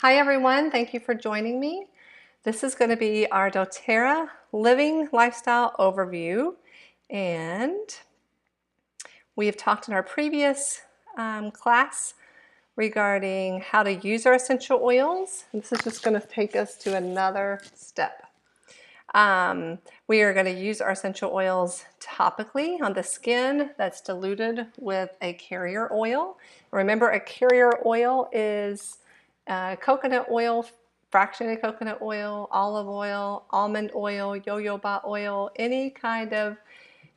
Hi everyone, thank you for joining me. This is going to be our doTERRA living lifestyle overview, and we have talked in our previous class regarding how to use our essential oils. This is just going to take us to another step. We are going to use our essential oils topically on the skin that's diluted with a carrier oil. Remember, a carrier oil is coconut oil, fractionated coconut oil, olive oil, almond oil, jojoba oil, any kind of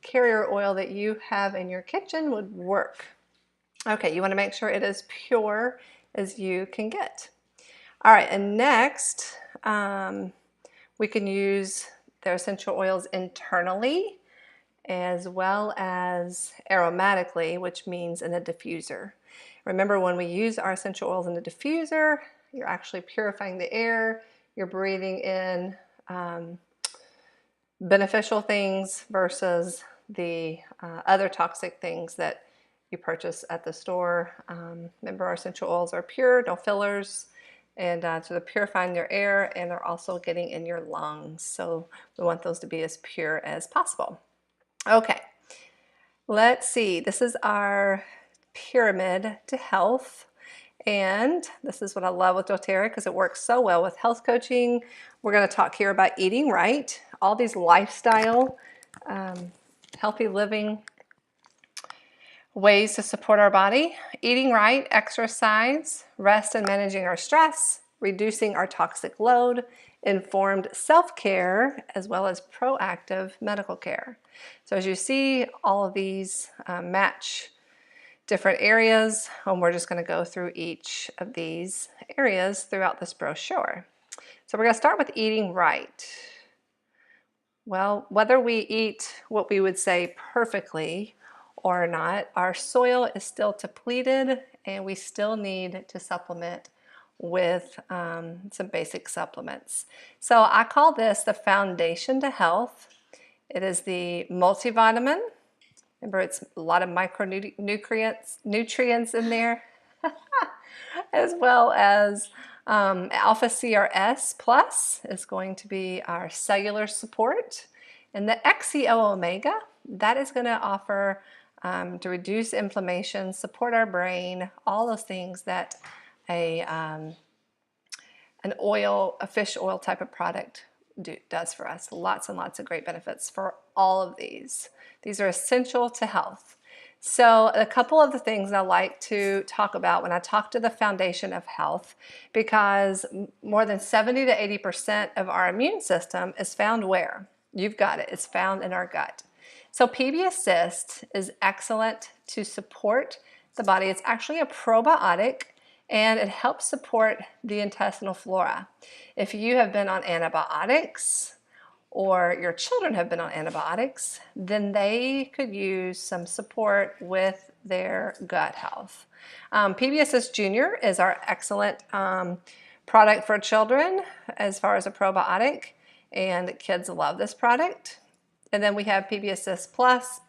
carrier oil that you have in your kitchen would work. Okay, you want to make sure it is pure as you can get. All right, and next, we can use their essential oils internally as well as aromatically, which means in a diffuser. Remember, when we use our essential oils in a diffuser, you're actually purifying the air, you're breathing in beneficial things versus the other toxic things that you purchase at the store. Remember, our essential oils are pure, no fillers, and so they're purifying your air, and they're also getting in your lungs. So we want those to be as pure as possible. Okay, let's see. This is our pyramid to health. And this is what I love with doTERRA because it works so well with health coaching. We're going to talk here about eating right, all these lifestyle, healthy living ways to support our body. Eating right, exercise, rest and managing our stress, reducing our toxic load, informed self-care, as well as proactive medical care. So as you see, all of these match different areas, and we're just going to go through each of these areas throughout this brochure. So we're going to start with eating right. Well, whether we eat what we would say perfectly or not, our soil is still depleted, and we still need to supplement with some basic supplements. So I call this the foundation to health. It is the multivitamin. Remember, it's a lot of nutrients in there, as well as alpha CRS plus is going to be our cellular support. And the XCO omega, that is going to offer to reduce inflammation, support our brain, all those things that an oil, a fish oil type of product does for us. Lots and lots of great benefits for all of these. These are essential to health. So a couple of the things I like to talk about when I talk to the foundation of health, because more than 70 to 80% of our immune system is found where? You've got it. It's found in our gut. So PB Assist is excellent to support the body. It's actually a probiotic, and it helps support the intestinal flora. If you have been on antibiotics or your children have been on antibiotics, then they could use some support with their gut health. PB Assist Junior is our excellent product for children as far as a probiotic, and kids love this product. And then we have PB Assist Plus,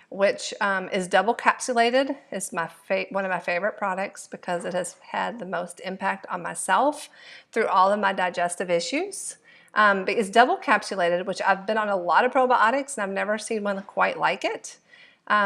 which is double capsulated. It's one of my favorite products because it has had the most impact on myself through all of my digestive issues. But it's double capsulated, which I've been on a lot of probiotics and I've never seen one quite like it,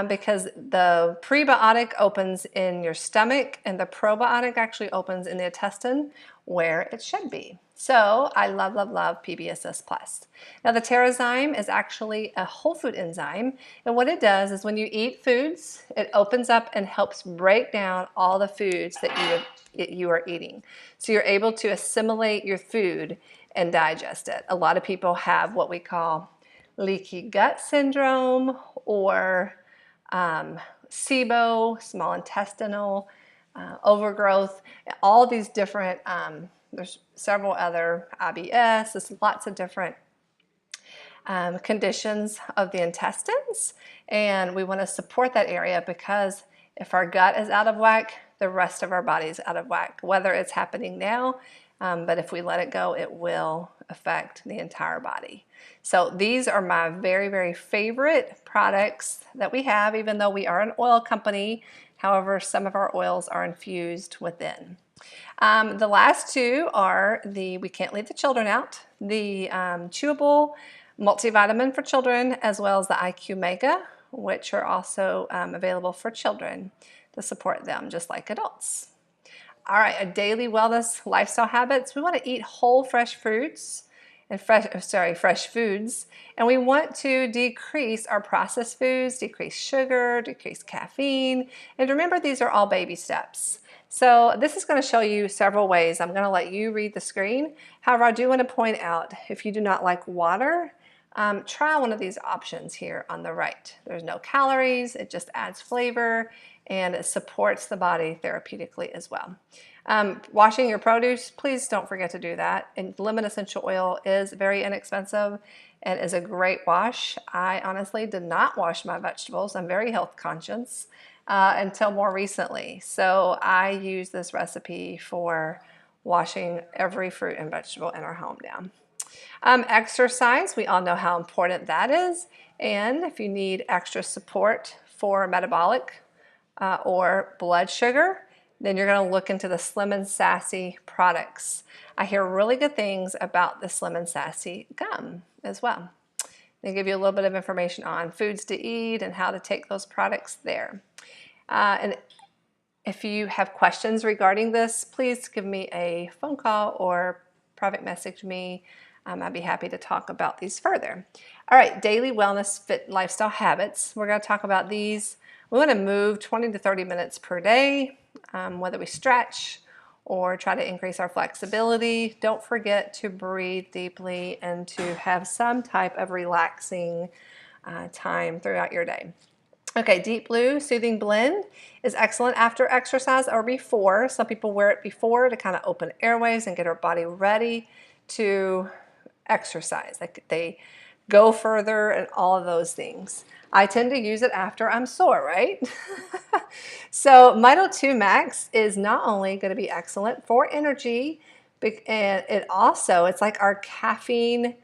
because the prebiotic opens in your stomach and the probiotic actually opens in the intestine where it should be. So I love, love, love PB Assist Plus. Now the Terrazyme is actually a whole food enzyme, and what it does is when you eat foods, it opens up and helps break down all the foods that you are eating. So you're able to assimilate your food and digest it. A lot of people have what we call leaky gut syndrome or SIBO, small intestinal overgrowth, all these different, there's several other IBS, there's lots of different conditions of the intestines, and we want to support that area because if our gut is out of whack, the rest of our body is out of whack, whether it's happening now, but if we let it go, it will affect the entire body. So these are my very, very favorite products that we have, even though we are an oil company. However, some of our oils are infused within. The last two are we can't leave the children out, the chewable multivitamin for children, as well as the IQ Mega, which are also available for children to support them just like adults. All right, a daily wellness lifestyle habits. We want to eat whole fresh fruits and fresh foods, and we want to decrease our processed foods, decrease sugar, decrease caffeine, and remember these are all baby steps. So this is going to show you several ways. I'm going to let you read the screen. However, I do want to point out if you do not like water, try one of these options here on the right. There's no calories, it just adds flavor, and it supports the body therapeutically as well. Washing your produce, please don't forget to do that. And lemon essential oil is very inexpensive and is a great wash. I honestly did not wash my vegetables. I'm very health conscious until more recently. So I use this recipe for washing every fruit and vegetable in our home now. Exercise, we all know how important that is. And if you need extra support for metabolic or blood sugar, then you're going to look into the Slim and Sassy products. I hear really good things about the Slim and Sassy gum as well. They give you a little bit of information on foods to eat and how to take those products there. And if you have questions regarding this, please give me a phone call or private message me. I'd be happy to talk about these further. All right, daily wellness fit lifestyle habits. We're going to talk about these. We want to move 20 to 30 minutes per day, whether we stretch or try to increase our flexibility. Don't forget to breathe deeply and to have some type of relaxing time throughout your day. Okay, Deep Blue Soothing Blend is excellent after exercise or before. Some people wear it before to kind of open airways and get our body ready to exercise. Like they go further and all of those things. I tend to use it after I'm sore, right? So Mito 2 Max is not only going to be excellent for energy, and it's like our caffeine,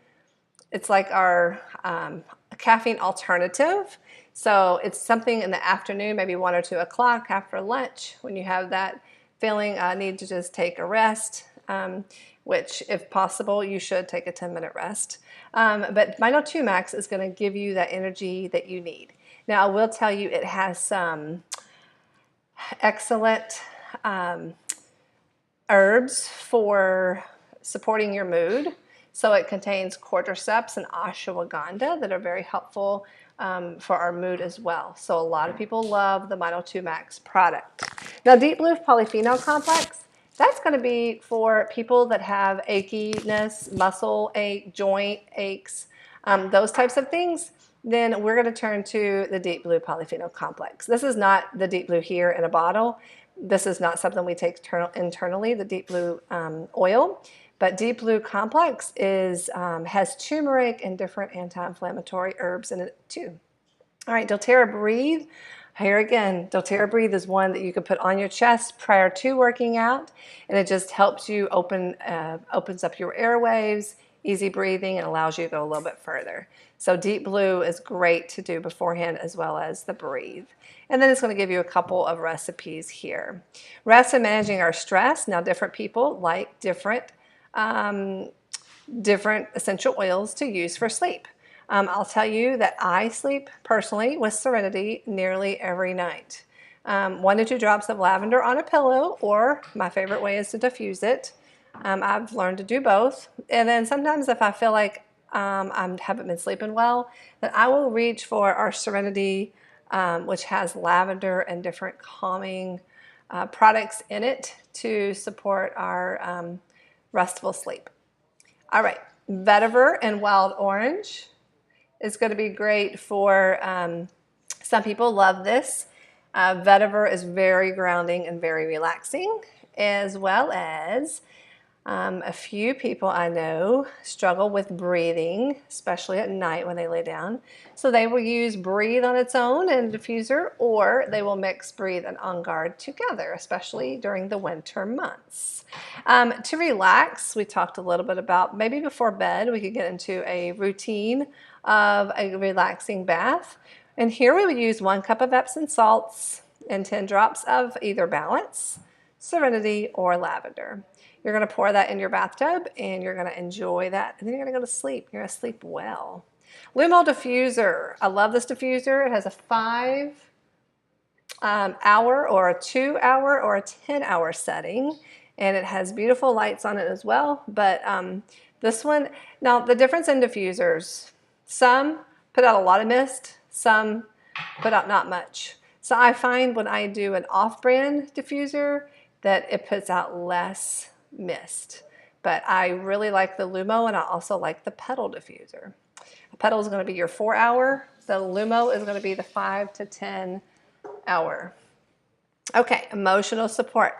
caffeine alternative. So it's something in the afternoon, maybe 1 or 2 o'clock after lunch, when you have that feeling I need to just take a rest, which if possible, you should take a 10-minute rest. But Mito 2 Max is going to give you that energy that you need. Now, I will tell you it has some excellent herbs for supporting your mood. So it contains cordyceps and ashwagandha that are very helpful for our mood as well. So a lot of people love the Mito 2 Max product. Now, Deep Blue Polyphenol Complex, that's going to be for people that have achiness, muscle ache, joint aches, those types of things. Then we're going to turn to the Deep Blue Polyphenol Complex. This is not the Deep Blue here in a bottle. This is not something we take internally, the Deep Blue oil. But Deep Blue Complex has turmeric and different anti-inflammatory herbs in it too. All right, doTERRA Breathe. Here again, doTERRA Breathe is one that you can put on your chest prior to working out, and it just helps you opens up your airwaves, easy breathing, and allows you to go a little bit further. So Deep Blue is great to do beforehand as well as the Breathe. And then it's going to give you a couple of recipes here. Rest and managing our stress. Now, different people like different essential oils to use for sleep. I'll tell you that I sleep personally with Serenity nearly every night. 1 to 2 drops of lavender on a pillow, or my favorite way is to diffuse it. I've learned to do both. And then sometimes if I feel like I haven't been sleeping well, then I will reach for our Serenity, which has lavender and different calming products in it to support our restful sleep. All right, vetiver and wild orange is going to be great for some people love this. Vetiver is very grounding and very relaxing, as well as a few people I know struggle with breathing, especially at night when they lay down. So they will use Breathe on its own and diffuser, or they will mix Breathe and On Guard together, especially during the winter months. To relax, we talked a little bit about maybe before bed, we could get into a routine of a relaxing bath. And here we would use 1 cup of Epsom salts and 10 drops of either Balance, Serenity, or Lavender. You're going to pour that in your bathtub and you're going to enjoy that, and then you're going to go to sleep. You're going to sleep well. Lumo diffuser. I love this diffuser. It has a 5-hour or a 2-hour or a 10-hour setting, and it has beautiful lights on it as well. But this one, now the difference in diffusers, some put out a lot of mist, some put out not much. So I find when I do an off-brand diffuser that it puts out less mist. But I really like the Lumo, and I also like the Petal diffuser. The Petal is going to be your 4-hour. The Lumo is going to be the 5 to 10-hour. Okay, emotional support.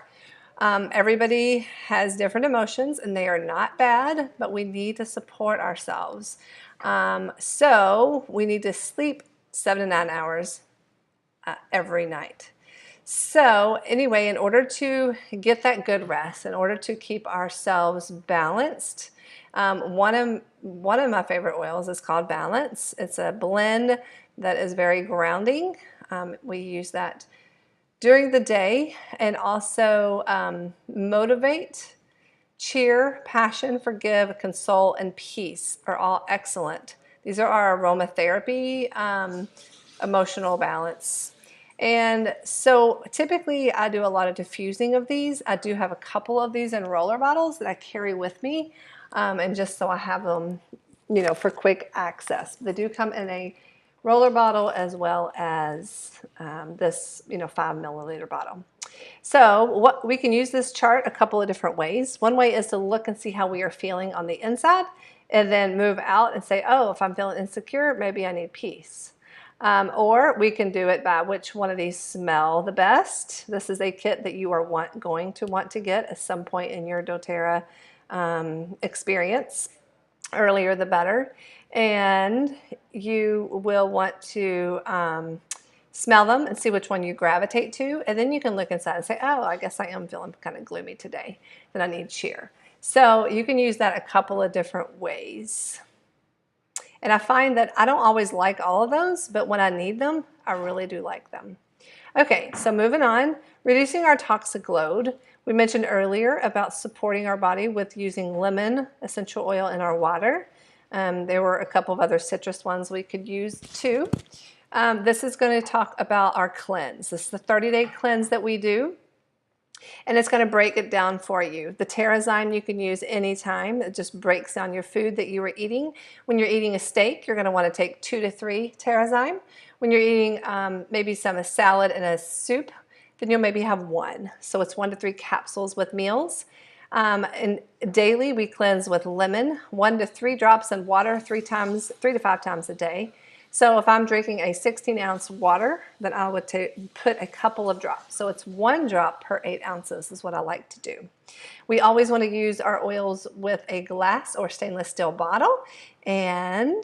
Everybody has different emotions, and they are not bad, but we need to support ourselves. So we need to sleep 7 to 9 hours every night. So anyway, in order to get that good rest, in order to keep ourselves balanced, one of my favorite oils is called Balance. It's a blend that is very grounding. We use that during the day, and also motivate, cheer, passion, forgive, console, and peace are all excellent. These are our aromatherapy emotional balance. And so typically I do a lot of diffusing of these. I do have a couple of these in roller bottles that I carry with me, and just so I have them, you know, for quick access. They do come in a roller bottle as well as this, you know, 5 milliliter bottle. So what we can use this chart a couple of different ways. One way is to look and see how we are feeling on the inside, and then move out and say, oh, if I'm feeling insecure, maybe I need peace. Or we can do it by which one of these smell the best. This is a kit that you are going to want to get at some point in your doTERRA experience. Earlier the better. And you will want to smell them and see which one you gravitate to. And then you can look inside and say, oh, I guess I am feeling kind of gloomy today, then I need cheer. So you can use that a couple of different ways. And I find that I don't always like all of those, but when I need them, I really do like them. Okay, so moving on, reducing our toxic load. We mentioned earlier about supporting our body with using lemon essential oil in our water. There were a couple of other citrus ones we could use too. This is going to talk about our cleanse. This is the 30-day cleanse that we do. And it's going to break it down for you. The TerraZyme you can use anytime. It just breaks down your food that you were eating. When you're eating a steak, you're going to want to take 2 to 3 TerraZyme. When you're eating maybe a salad and a soup, then you'll maybe have 1. So it's 1 to 3 capsules with meals. And daily we cleanse with lemon, 1 to 3 drops in water 3 to 5 times a day. So if I'm drinking a 16-ounce water, then I would put a couple of drops. So it's 1 drop per 8 ounces is what I like to do. We always want to use our oils with a glass or stainless steel bottle, and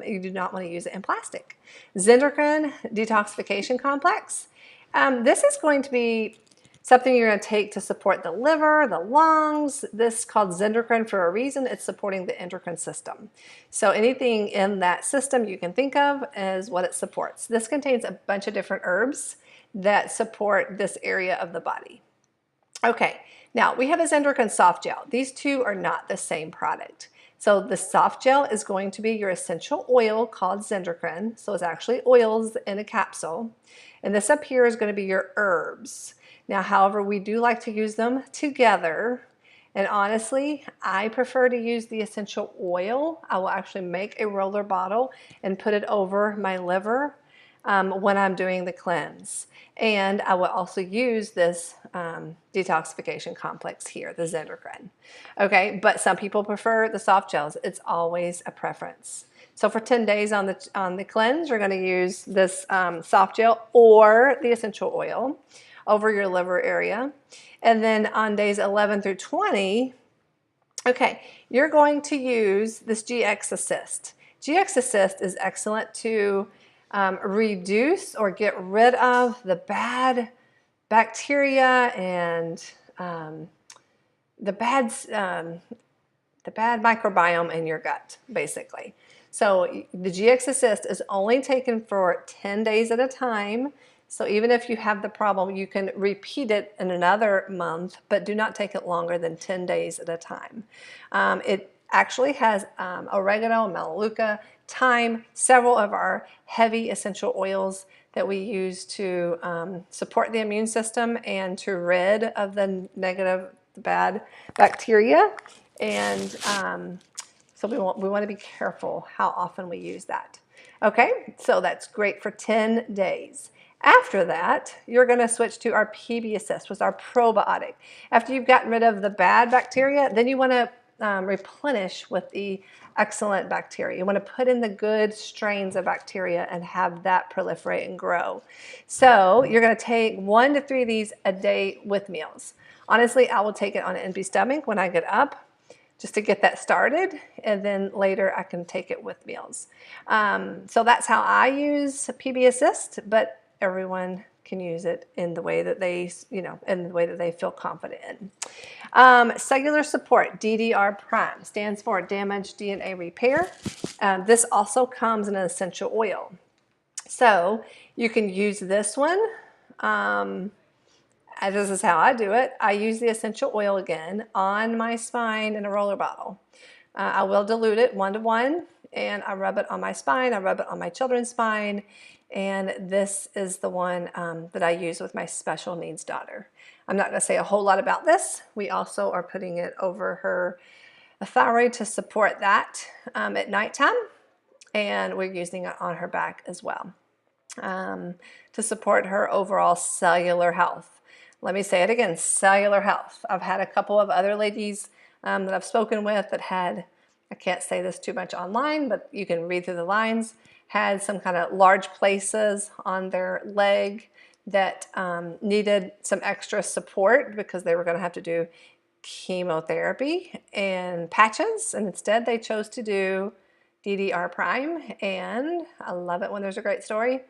you do not want to use it in plastic. Zenderquin Detoxification Complex. This is going to be something you're going to take to support the liver, the lungs. This is called Zenderquin for a reason. It's supporting the endocrine system. So anything in that system you can think of is what it supports. This contains a bunch of different herbs that support this area of the body. Okay, now we have a Zenderquin soft gel. These two are not the same product. So the soft gel is going to be your essential oil called Zenderquin. So it's actually oils in a capsule. And this up here is going to be your herbs. Now, however, we do like to use them together. And honestly, I prefer to use the essential oil. I will actually make a roller bottle and put it over my liver when I'm doing the cleanse. And I will also use this detoxification complex here, the Zenderquin. Okay, but some people prefer the soft gels. It's always a preference. So for 10 days on the cleanse, you're going to use this soft gel or the essential oil over your liver area. And then on days 11 through 20, okay, you're going to use this GX Assist. GX Assist is excellent to reduce or get rid of the bad bacteria and the bad microbiome in your gut, basically. So the GX Assist is only taken for 10 days at a time. So even if you have the problem, you can repeat it in another month, but do not take it longer than 10 days at a time. It actually has oregano, melaleuca, thyme, several of our heavy essential oils that we use to support the immune system and to rid of the negative, bad bacteria. And so we want to be careful how often we use that. Okay, so that's great for 10 days. After that, you're going to switch to our PB Assist, which is our probiotic. After you've gotten rid of the bad bacteria, then you want to replenish with the excellent bacteria. You want to put in the good strains of bacteria and have that proliferate and grow. So you're going to take 1 to 3 of these a day with meals. Honestly, I will take it on an empty stomach when I get up, just to get that started, and then later I can take it with meals. So that's how I use PB Assist, but everyone can use it in the way that they, in the way that they feel confident in. Cellular support, DDR Prime, stands for damaged DNA repair. This also comes in an essential oil. So you can use this one. This is how I do it. I use the essential oil again on my spine in a roller bottle. I will dilute it 1 to 1, and I rub it on my spine. I rub it on my children's spine, and this is the one that I use with my special needs daughter. I'm not going to say a whole lot about this. We also are putting it over her thyroid to support that at nighttime, and we're using it on her back as well to support her overall cellular health. Let me say it again, cellular health. I've had a couple of other ladies that I've spoken with that had, I can't say this too much online, but you can read through the lines, had some kind of large places on their leg that needed some extra support because they were going to have to do chemotherapy and patches, and instead they chose to do DDR Prime, and I love it when there's a great story.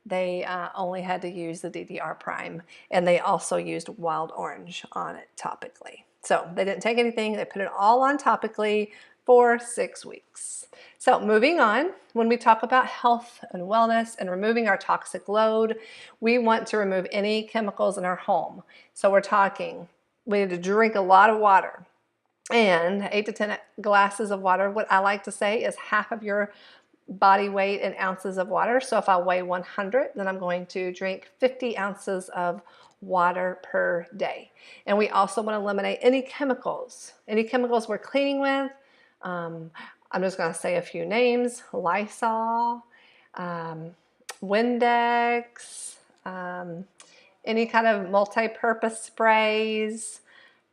They only had to use the DDR Prime, and they also used wild orange on it topically. So they didn't take anything, they put it all on topically for 6 weeks. So moving on, when we talk about health and wellness and removing our toxic load, we want to remove any chemicals in our home. So we're talking, we need to drink a lot of water, and 8 to 10 glasses of water. What I like to say is half of your body weight in ounces of water. So if I weigh 100, then I'm going to drink 50 ounces of water per day. And we also want to eliminate any chemicals we're cleaning with. I'm just going to say a few names: Lysol, Windex, any kind of multi-purpose sprays,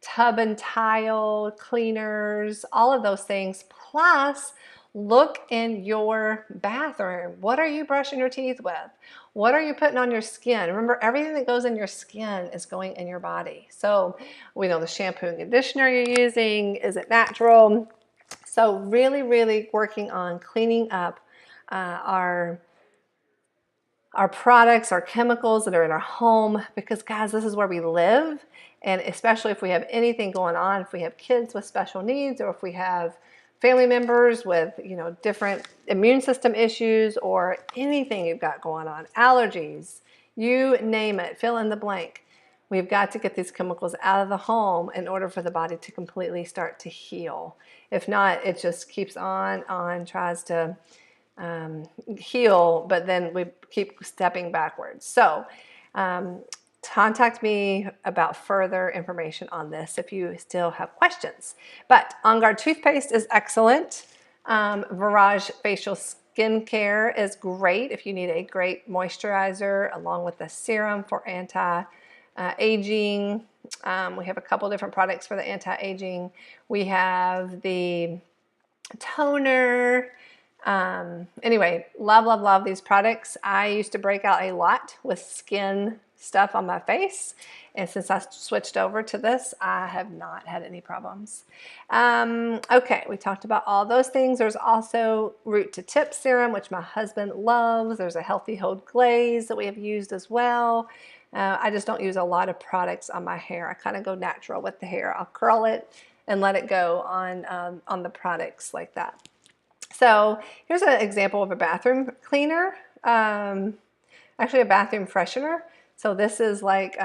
tub and tile cleaners, all of those things. Plus, look in your bathroom. What are you brushing your teeth with? What are you putting on your skin? Remember, everything that goes in your skin is going in your body. So we know the shampoo and conditioner you're using, is it natural? So really, really working on cleaning up our products, our chemicals that are in our home, because guys, this is where we live. And especially if we have anything going on, if we have kids with special needs, or if we have family members with, different immune system issues, or anything you've got going on, allergies, you name it, fill in the blank. We've got to get these chemicals out of the home in order for the body to completely start to heal. If not, it just keeps on, tries to heal, but then we keep stepping backwards. So contact me about further information on this if you still have questions. But On Guard toothpaste is excellent. Virage facial skincare is great if you need a great moisturizer, along with the serum for anti-aging. We have a couple different products for the anti-aging. We have the toner. Anyway, love these products. I used to break out a lot with skin stuff on my face, and since I switched over to this, I have not had any problems. Okay, we talked about all those things. There's also root to tip serum, which my husband loves. There's a healthy hold glaze that we have used as well. I just don't use a lot of products on my hair. I kind of go natural with the hair. I'll curl it and let it go on the products like that. So here's an example of a bathroom cleaner. actually a bathroom freshener. So this is like,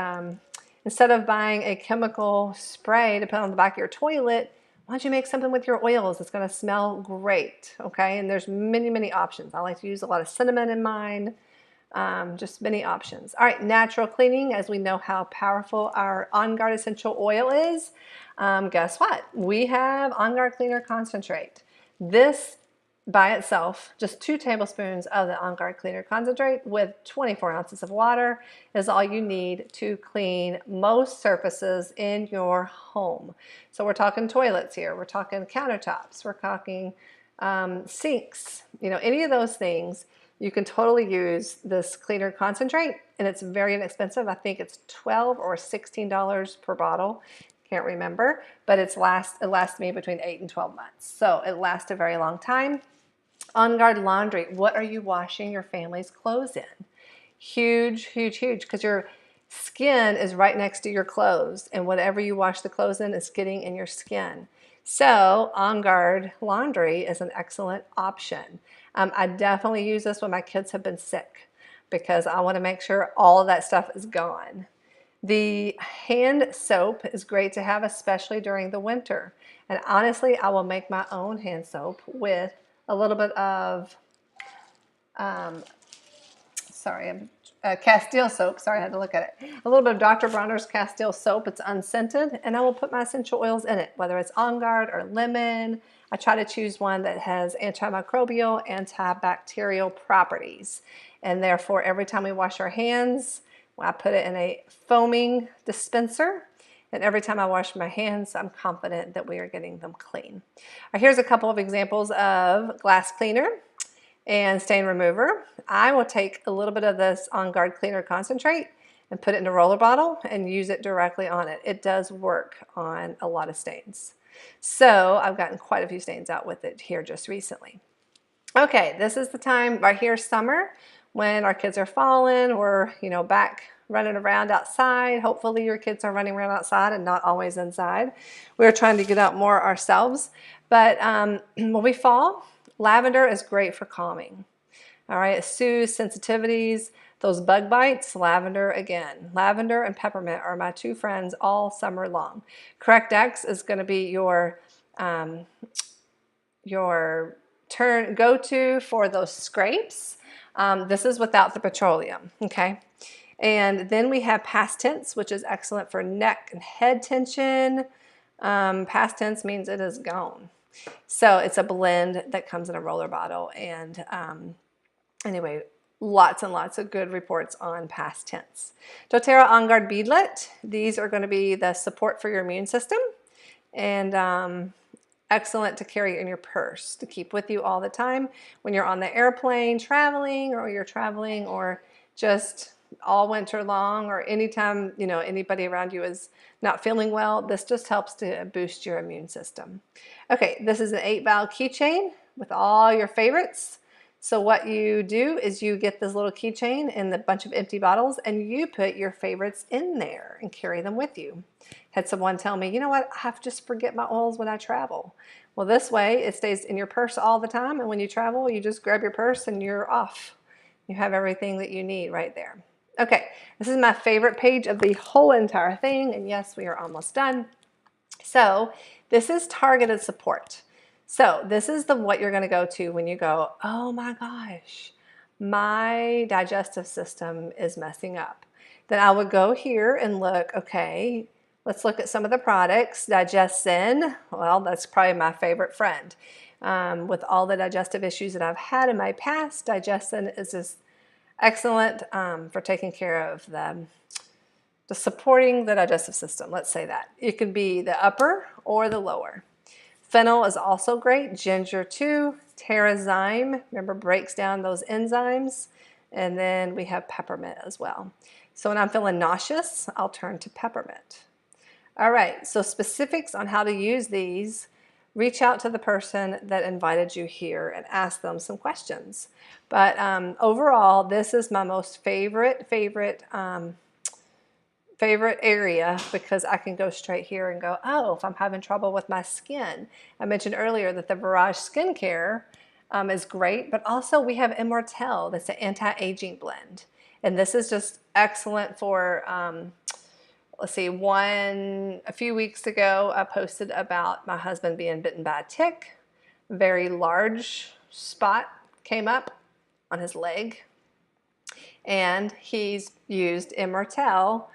instead of buying a chemical spray to put on the back of your toilet, why don't you make something with your oils? It's going to smell great, okay? And there's many, many options. I like to use a lot of cinnamon in mine, just many options. All right, natural cleaning, as we know how powerful our On Guard essential oil is. Guess what? We have On Guard Cleaner Concentrate. This by itself, just 2 tablespoons of the On Guard Cleaner Concentrate with 24 ounces of water is all you need to clean most surfaces in your home. So we're talking toilets here, we're talking countertops, we're talking sinks, any of those things. You can totally use this cleaner concentrate, and it's very inexpensive. I think it's $12 or $16 per bottle. Can't remember, but it lasts me between 8 and 12 months. So it lasts a very long time. On Guard laundry. What are you washing your family's clothes in? Huge, huge, huge, because your skin is right next to your clothes, and whatever you wash the clothes in is getting in your skin. So On Guard laundry is an excellent option. I definitely use this when my kids have been sick because I want to make sure all of that stuff is gone. The hand soap is great to have, especially during the winter. And honestly, I will make my own hand soap with a little bit of, Castile soap. Sorry, I had to look at it. A little bit of Dr. Bronner's Castile soap. It's unscented, and I will put my essential oils in it, whether it's On Guard or lemon. I try to choose one that has antimicrobial, antibacterial properties. And therefore, every time we wash our hands, I put it in a foaming dispenser. And every time I wash my hands, I'm confident that we are getting them clean. Here's a couple of examples of glass cleaner and stain remover. I will take a little bit of this On Guard Cleaner Concentrate and put it in a roller bottle and use it directly on it. It does work on a lot of stains. So I've gotten quite a few stains out with it here just recently. Okay, this is the time right here, summer, when our kids are falling. We're, back running around outside. Hopefully your kids are running around outside and not always inside. We're trying to get out more ourselves. But when we fall, lavender is great for calming. All right, it soothes sensitivities, those bug bites, lavender again. Lavender and peppermint are my 2 friends all summer long. Correct X is going to be your go-to for those scrapes. This is without the petroleum, okay? And then we have past tense, which is excellent for neck and head tension. Past tense means it is gone. So it's a blend that comes in a roller bottle. And anyway, lots and lots of good reports on past tense. doTERRA On Guard beadlet. These are going to be the support for your immune system. And excellent to carry in your purse, to keep with you all the time when you're on the airplane traveling, or you're traveling, or just all winter long, or anytime anybody around you is not feeling well. This just helps to boost your immune system. Okay, this is an 8-valve keychain with all your favorites. So what you do is you get this little keychain and a bunch of empty bottles, and you put your favorites in there and carry them with you. Had someone tell me, you know what, I just forget my oils when I travel. Well, this way it stays in your purse all the time, and when you travel, you just grab your purse and you're off. You have everything that you need right there. Okay, this is my favorite page of the whole entire thing, and yes, we are almost done. So this is targeted support. So this is what you're going to go to when you go, oh my gosh, my digestive system is messing up. Then I would go here and look, okay, let's look at some of the products. Digestin, well, that's probably my favorite friend. With all the digestive issues that I've had in my past, Digestin is just excellent for taking care of the supporting the digestive system. Let's say that. It can be the upper or the lower. Fennel is also great. Ginger too. Terrazyme, remember, breaks down those enzymes. And then we have peppermint as well. So when I'm feeling nauseous, I'll turn to peppermint. All right, so specifics on how to use these. Reach out to the person that invited you here and ask them some questions. But overall, this is my most favorite area, because I can go straight here and go, oh, if I'm having trouble with my skin. I mentioned earlier that the Barrage skincare is great, but also we have Immortelle, that's an anti-aging blend. And this is just excellent for, let's see, a few weeks ago, I posted about my husband being bitten by a tick. Very large spot came up on his leg, and he's used Immortel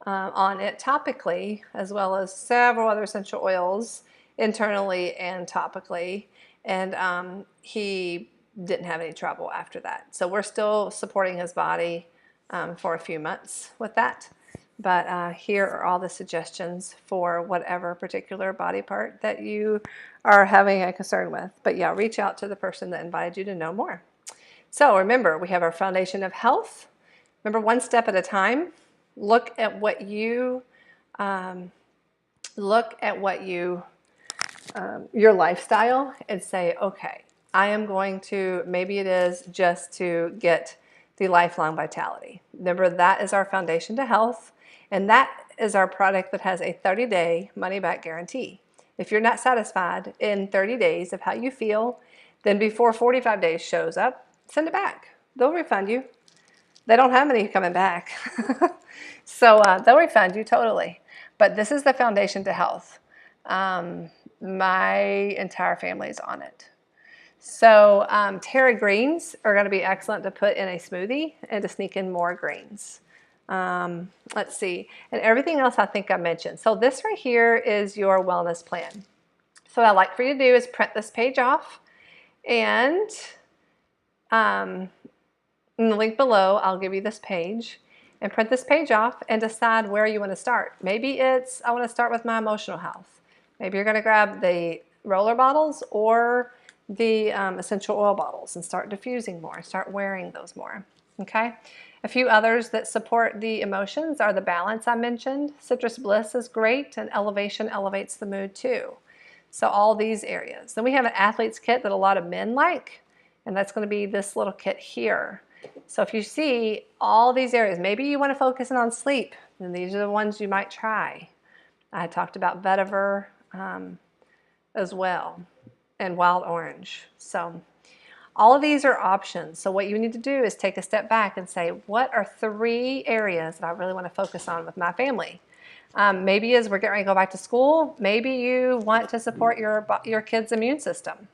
on it topically, as well as several other essential oils internally and topically, and he didn't have any trouble after that. So we're still supporting his body for a few months with that. But here are all the suggestions for whatever particular body part that you are having a concern with. But yeah, reach out to the person that invited you to know more. So remember, we have our foundation of health. Remember, one step at a time. Look at what you, your lifestyle, and say, okay, I am going to, maybe it is just to get the lifelong vitality. Remember, that is our foundation to health, and that is our product that has a 30-day money-back guarantee. If you're not satisfied in 30 days of how you feel, then before 45 days shows up, send it back. They'll refund you. They don't have any coming back. So they'll refund you totally. But this is the foundation to health. My entire family is on it. So Terra greens are going to be excellent to put in a smoothie and to sneak in more greens. Let's see. And everything else I think I mentioned. So this right here is your wellness plan. So what I'd like for you to do is print this page off, and in the link below, I'll give you this page, and print this page off and decide where you want to start. Maybe it's, I want to start with my emotional health. Maybe you're going to grab the roller bottles or the essential oil bottles and start diffusing more, start wearing those more, okay? A few others that support the emotions are the balance I mentioned. Citrus Bliss is great, and elevation elevates the mood too. So all these areas. Then we have an athlete's kit that a lot of men like, and that's going to be this little kit here. So if you see all these areas, maybe you want to focus in on sleep, then these are the ones you might try. I talked about vetiver as well, and wild orange. So all of these are options. So what you need to do is take a step back and say, what are 3 areas that I really want to focus on with my family? Maybe as we're getting ready to go back to school, maybe you want to support your kid's immune system.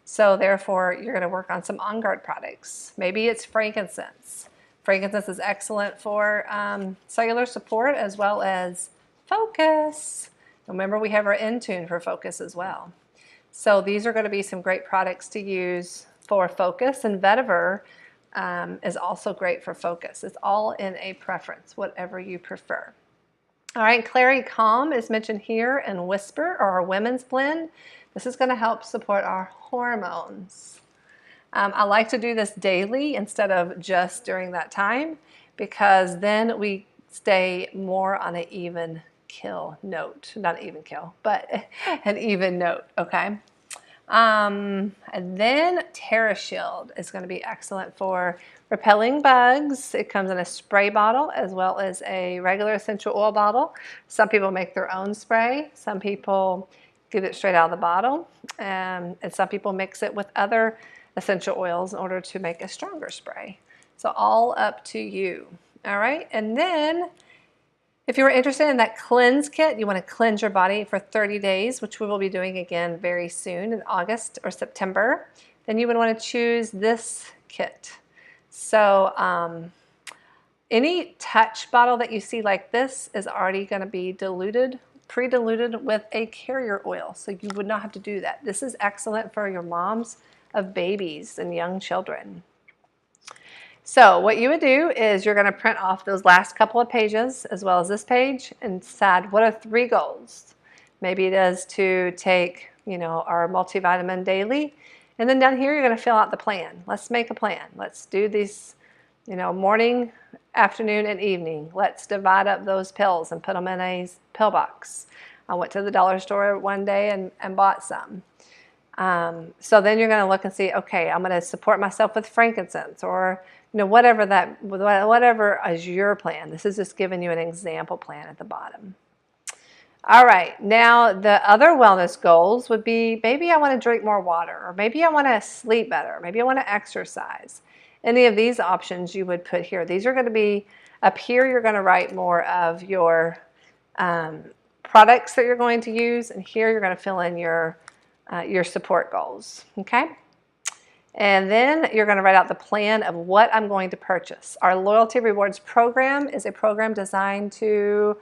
So therefore, you're going to work on some On Guard products. Maybe it's frankincense. Frankincense is excellent for cellular support as well as focus. Remember, we have our Intune for focus as well. So these are going to be some great products to use for focus, and vetiver is also great for focus. It's all in a preference, whatever you prefer. All right, Clary Calm is mentioned here, and Whisper, or our women's blend. This is going to help support our hormones. I like to do this daily instead of just during that time, because then we stay more on an even kill note. Not an even kill, but an even note, okay? And then Terra Shield is going to be excellent for repelling bugs. It comes in a spray bottle as well as a regular essential oil bottle. Some people make their own spray. Some people get it straight out of the bottle. And some people mix it with other essential oils in order to make a stronger spray. So all up to you. All right. And then if you were interested in that cleanse kit, you want to cleanse your body for 30 days, which we will be doing again very soon in August or September, then you would want to choose this kit. So any touch bottle that you see like this is already going to be diluted, pre-diluted with a carrier oil. So you would not have to do that. This is excellent for your moms of babies and young children. So what you would do is you're going to print off those last couple of pages as well as this page and decide what are 3 goals. Maybe it is to take, our multivitamin daily, and then down here you're going to fill out the plan. Let's make a plan. Let's do these, morning, afternoon, and evening. Let's divide up those pills and put them in a pill box. I went to the dollar store one day and bought some. So then you're going to look and see, okay, I'm going to support myself with frankincense, or whatever is your plan. This is just giving you an example plan at the bottom. All right, now the other wellness goals would be, maybe I want to drink more water, or maybe I want to sleep better, maybe I want to exercise. any of these options you would put here. These are going to be up here. You're going to write more of your products that you're going to use, and here you're going to fill in your support goals. Okay. And then you're going to write out the plan of what I'm going to purchase. Our loyalty rewards program is a program designed to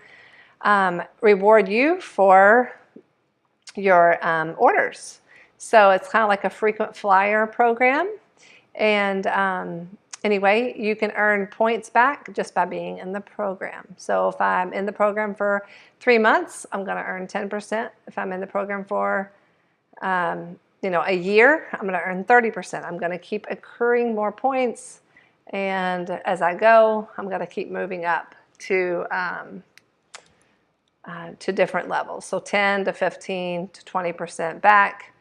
reward you for your orders. So it's kind of like a frequent flyer program. And anyway, you can earn points back just by being in the program. So if I'm in the program for 3 months, I'm going to earn 10%. If I'm in the program for a year, I'm going to earn 30%. I'm going to keep accruing more points, and as I go, I'm going to keep moving up to different levels. So 10 to 15 to 20% back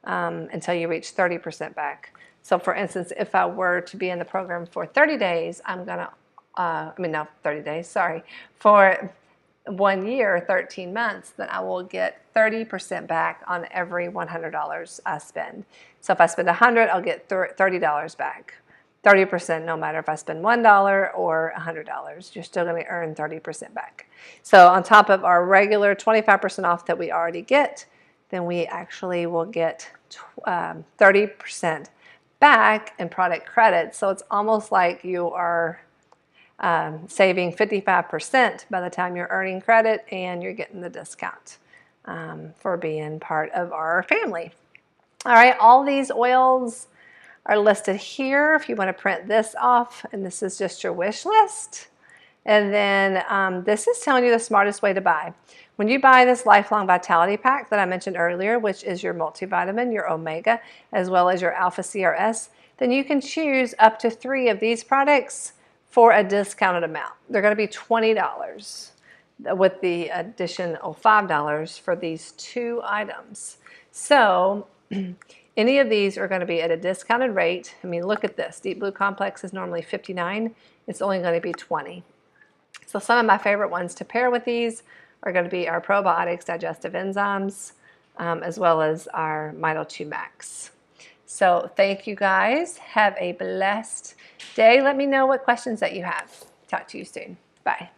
until you reach 30% back. So for instance, if I were to be in the program for 30 days, I'm going to, 30 days, sorry, for 1 year, 13 months, then I will get 30% back on every $100 I spend. So if I spend $100, I'll get $30 back. 30% no matter if I spend $1 or $100. You're still going to earn 30% back. So on top of our regular 25% off that we already get, then we actually will get 30% back in product credit. So it's almost like you are saving 55% by the time you're earning credit and you're getting the discount for being part of our family. All right, all these oils are listed here if you want to print this off, and this is just your wish list. And then this is telling you the smartest way to buy. When you buy this Lifelong Vitality Pack that I mentioned earlier, which is your multivitamin, your omega, as well as your alpha CRS, then you can choose up to 3 of these products for a discounted amount. They're going to be $20 with the addition of $5 for these 2 items. So any of these are going to be at a discounted rate. I mean, look at this. Deep Blue Complex is normally $59. It's only going to be $20. So some of my favorite ones to pair with these are going to be our probiotics, digestive enzymes, as well as our Mito 2 Max. So thank you guys. Have a blessed day. Let me know what questions that you have. Talk to you soon. Bye.